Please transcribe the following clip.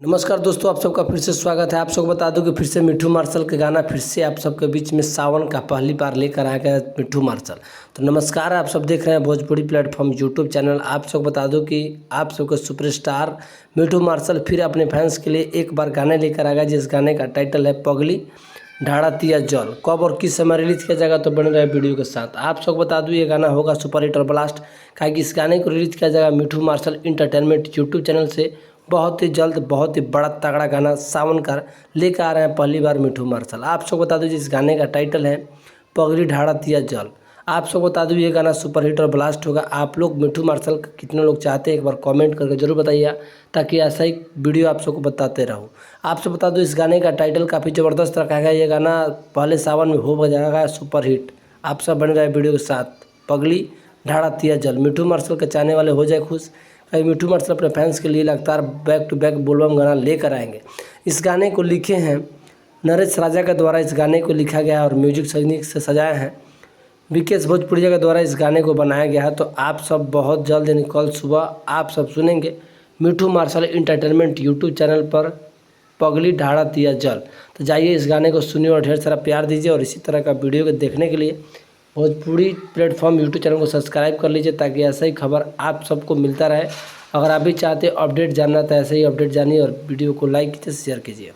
नमस्कार दोस्तों, आप सबका फिर से स्वागत है। आप सबको बता दूं कि फिर से मिट्ठू मार्शल के गाना फिर से आप सबके बीच में सावन का पहली बार लेकर आ गया मिट्ठू मार्शल। तो नमस्कार, आप सब देख रहे हैं भोजपुरी प्लेटफॉर्म यूट्यूब चैनल। आप सबको बता दूं कि आप सबके सुपरस्टार मिट्ठू मार्शल फिर अपने फैंस के लिए एक बार गाने लेकर आ गया, जिस गाने का टाइटल है पगली ढाड़ा तिया जल। कब और किस समय रिलीज किया जाएगा तो बने रहे वीडियो के साथ। आप सबको बता दूं ये गाना होगा सुपर हिट और ब्लास्ट, कि इस गाने को रिलीज किया जाएगा मिट्ठू मार्शल इंटरटेनमेंट यूट्यूब चैनल से। बहुत ही जल्द बहुत ही बड़ा तगड़ा गाना सावन का लेकर आ रहे हैं पहली बार मिट्ठू मार्शल। आप सबको बता दूं इस गाने का टाइटल है पगली ढाड़ा तिया जल। आप सबको बता दूं ये गाना सुपर हिट और ब्लास्ट होगा। आप लोग मिट्ठू मार्शल का कितने लोग चाहते हैं एक बार कमेंट करके जरूर बताइए, ताकि ऐसा ही वीडियो आप सबको बताते रहूं। आप सबको बता दूं इस गाने का टाइटल काफ़ी ज़बरदस्त रखा गया। ये गाना पहले सावन में हो जाएगा सुपर हिट। आप सब बने रहे वीडियो के साथ। पगली ढाड़ा तिया जल, मिट्ठू मार्शल के चाहने वाले हो जाए खुश। मिट्ठू मार्शल अपने फैंस के लिए लगातार बैक टू बैक बोलबम गाना लेकर आएंगे। इस गाने को लिखे हैं नरेश राजा के द्वारा। इस गाने को लिखा गया है और म्यूजिक संगीत से सजाया है विकेश भोजपुरिया के द्वारा। इस गाने को बनाया गया है। तो आप सब बहुत जल्द यानी कल सुबह आप सब सुनेंगे मिट्ठू मार्शल इंटरटेनमेंट यूट्यूब चैनल पर पगली ढाड़ा तिया जल। तो जाइए इस गाने को सुनिए और ढेर सारा प्यार दीजिए। और इसी तरह का वीडियो को देखने के लिए भोजपुरी प्लेटफॉर्म यूट्यूब चैनल को सब्सक्राइब कर लीजिए, ताकि ऐसा ही खबर आप सबको मिलता रहे। अगर आप भी चाहते अपडेट जानना तो ऐसे ही अपडेट जानिए और वीडियो को लाइक कीजिए, शेयर कीजिए।